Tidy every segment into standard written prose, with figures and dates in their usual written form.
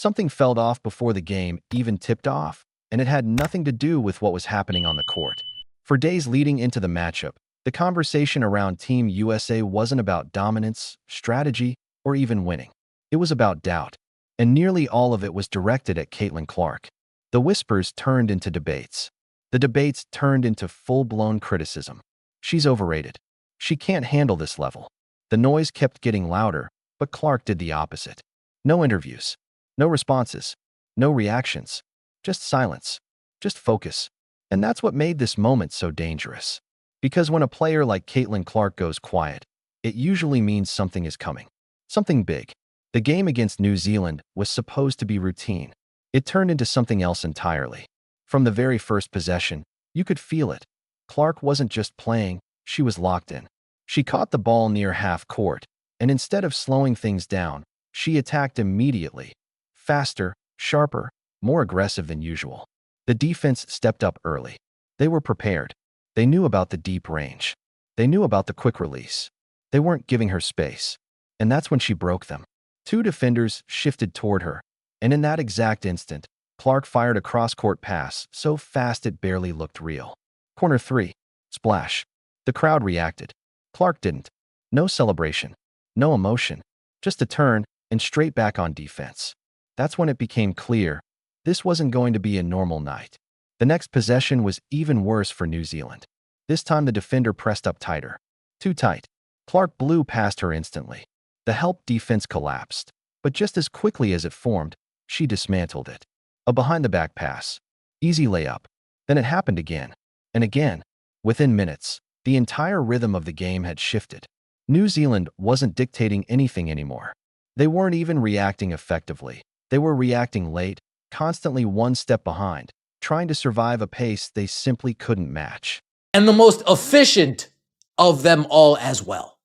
Something fell off before the game even tipped off, and it had nothing to do with what was happening on the court. For days leading into the matchup, the conversation around Team USA wasn't about dominance, strategy, or even winning. It was about doubt, and nearly all of it was directed at Caitlin Clark. The whispers turned into debates. The debates turned into full-blown criticism. She's overrated. She can't handle this level. The noise kept getting louder, but Clark did the opposite. No interviews. No responses. No reactions. Just silence. Just focus. And that's what made this moment so dangerous. Because when a player like Caitlin Clark goes quiet, it usually means something is coming. Something big. The game against New Zealand was supposed to be routine. It turned into something else entirely. From the very first possession, you could feel it. Clark wasn't just playing, she was locked in. She caught the ball near half court, and instead of slowing things down, she attacked immediately. Faster, sharper, more aggressive than usual. The defense stepped up early. They were prepared. They knew about the deep range. They knew about the quick release. They weren't giving her space. And that's when she broke them. Two defenders shifted toward her, and in that exact instant, Clark fired a cross-court pass so fast it barely looked real. Corner 3. Splash. The crowd reacted. Clark didn't. No celebration. No emotion. Just a turn and straight back on defense. That's when it became clear this wasn't going to be a normal night. The next possession was even worse for New Zealand. This time the defender pressed up tighter. Too tight. Clark blew past her instantly. The help defense collapsed, but just as quickly as it formed, she dismantled it. A behind-the-back pass. Easy layup. Then it happened again. And again. Within minutes, the entire rhythm of the game had shifted. New Zealand wasn't dictating anything anymore. They weren't even reacting effectively. They were reacting late, constantly one step behind, trying to survive a pace they simply couldn't match. And the most efficient of them all as well.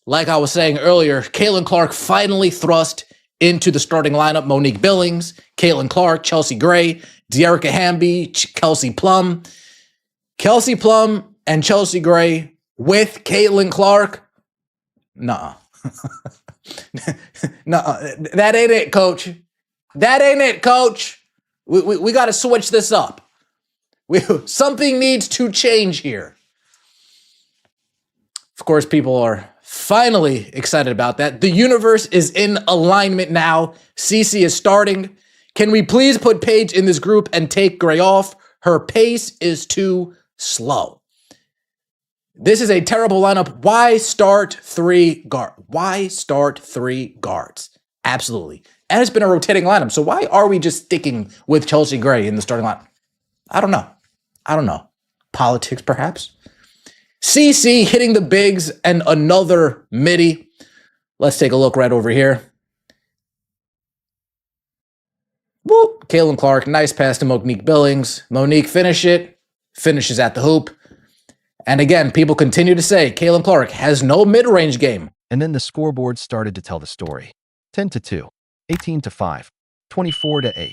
Like I was saying earlier, Caitlin Clark finally thrust into the starting lineup. Monique Billings, Caitlin Clark, Chelsea Gray, Dearica Hamby, Kelsey Plum. Kelsey Plum and Chelsea Gray with Caitlin Clark? Nuh-uh. Nuh-uh. That ain't it, coach. That ain't it, coach. We got to switch this up. Something needs to change here. Of course, people are finally excited about that. The universe is in alignment now. Cece is starting. Can we please put Paige in this group and take Gray off? Her pace is too slow. This is a terrible lineup. Why start three guards? Why start three guards? Absolutely. And it's been a rotating lineup. So why are we just sticking with Chelsea Gray in the starting lineup? I don't know. Politics, perhaps? CC hitting the bigs and another midi. Let's take a look right over here. Whoop. Caitlin Clark, nice pass to Monique Billings. Monique finishes at the hoop. And again, people continue to say Caitlin Clark has no mid-range game. And then the scoreboard started to tell the story. 10-2, 18-5, 24-8.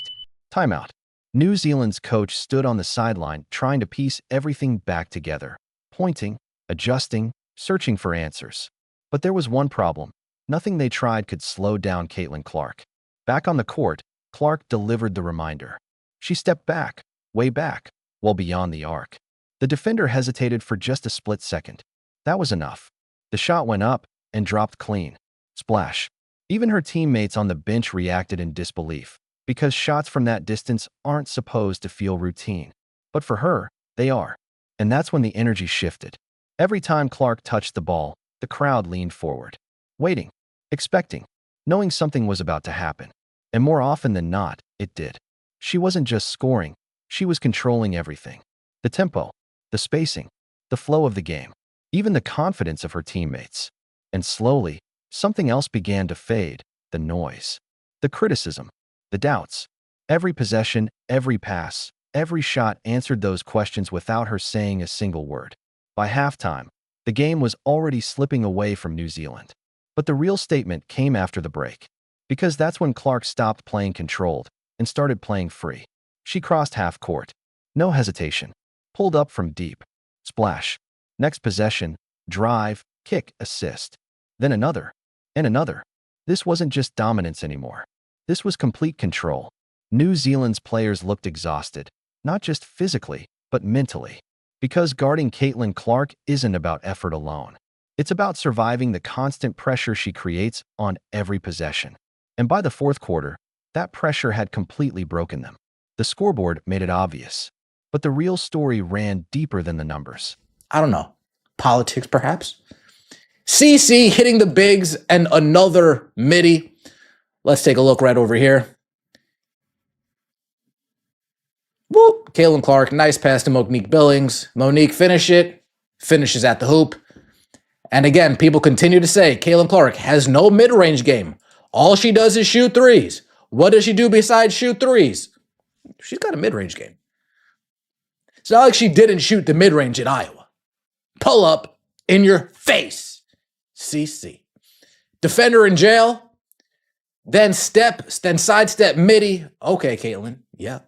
Timeout. New Zealand's coach stood on the sideline trying to piece everything back together, pointing, adjusting, searching for answers. But there was one problem. Nothing they tried could slow down Caitlin Clark. Back on the court, Clark delivered the reminder. She stepped back, way back, well beyond the arc. The defender hesitated for just a split second. That was enough. The shot went up and dropped clean. Splash. Even her teammates on the bench reacted in disbelief, because shots from that distance aren't supposed to feel routine. But for her, they are. And that's when the energy shifted. Every time Clark touched the ball, the crowd leaned forward, waiting, expecting, knowing something was about to happen. And more often than not, it did. She wasn't just scoring, she was controlling everything. The tempo, the spacing, the flow of the game, even the confidence of her teammates. And slowly, something else began to fade, the noise, the criticism, the doubts. Every possession, every pass, every shot answered those questions without her saying a single word. By halftime, the game was already slipping away from New Zealand. But the real statement came after the break. Because that's when Clark stopped playing controlled and started playing free. She crossed half court. No hesitation. Pulled up from deep. Splash. Next possession. Drive. Kick. Assist. Then another. And another. This wasn't just dominance anymore. This was complete control. New Zealand's players looked exhausted, not just physically, but mentally. Because guarding Caitlin Clark isn't about effort alone. It's about surviving the constant pressure she creates on every possession. And by the fourth quarter, that pressure had completely broken them. The scoreboard made it obvious. But the real story ran deeper than the numbers. I don't know. Politics, perhaps? CC hitting the bigs and another midi. Let's take a look right over here. Whoop. Caitlin Clark, nice pass to Monique Billings. Monique finishes at the hoop. And again, people continue to say Caitlin Clark has no mid-range game. All she does is shoot threes. What does she do besides shoot threes? She's got a mid-range game. It's not like she didn't shoot the mid-range in Iowa. Pull up in your face. CC. Defender in jail. Then sidestep midi. Okay, Caitlin. Yeah.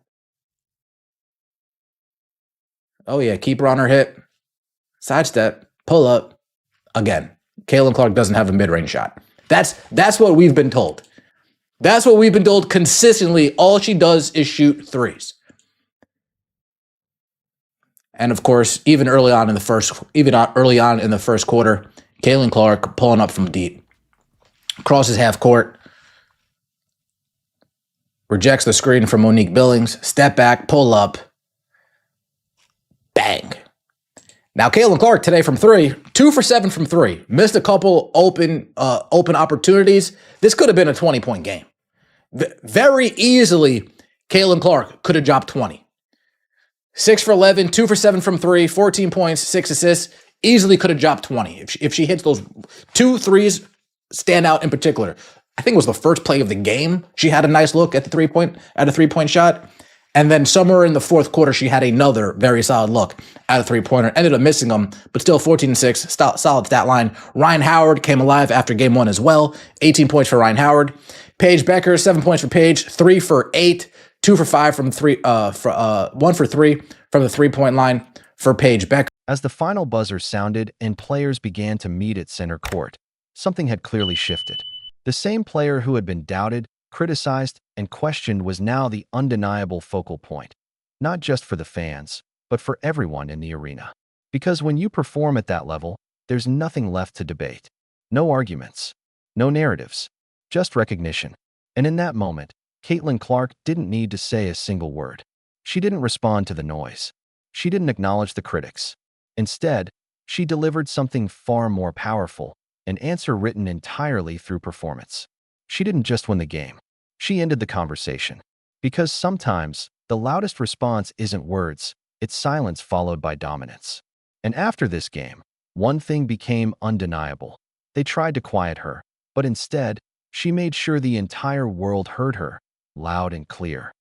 Oh yeah, keep her on her hip. Sidestep. Pull up. Again, Caitlin Clark doesn't have a mid-range shot. That's what we've been told. That's what we've been told consistently. All she does is shoot threes. And of course, even early on in the first quarter, Caitlin Clark pulling up from deep. Crosses half court. Rejects the screen from Monique Billings. Step back, pull up. Bang. Now, Caitlin Clark today from three, 2 for 7 from three. Missed a couple open opportunities. This could have been a 20-point game. Very easily, Caitlin Clark could have dropped 20. 6 for 11, 2 for 7 from three, 14 points, 6 assists. Easily could have dropped 20. If she hits those 2 threes, stand out in particular. I think it was the first play of the game. She had a nice look at a 3-point shot. And then somewhere in the fourth quarter, she had another very solid look at a 3-pointer. Ended up missing them, but still 14-6, solid stat line. Ryan Howard came alive after game 1 as well. 18 points for Ryan Howard. Paige Becker, 7 points for Paige. 3 for 8, 2 for 5 from 3, 1 for 3 from the 3-point line for Paige Becker. As the final buzzer sounded and players began to meet at center court, something had clearly shifted. The same player who had been doubted, criticized, and questioned was now the undeniable focal point, not just for the fans, but for everyone in the arena. Because when you perform at that level, there's nothing left to debate. No arguments, no narratives, just recognition. And in that moment, Caitlin Clark didn't need to say a single word. She didn't respond to the noise. She didn't acknowledge the critics. Instead, she delivered something far more powerful, an answer written entirely through performance. She didn't just win the game. She ended the conversation. Because sometimes, the loudest response isn't words, it's silence followed by dominance. And after this game, one thing became undeniable. They tried to quiet her, but instead, she made sure the entire world heard her, loud and clear.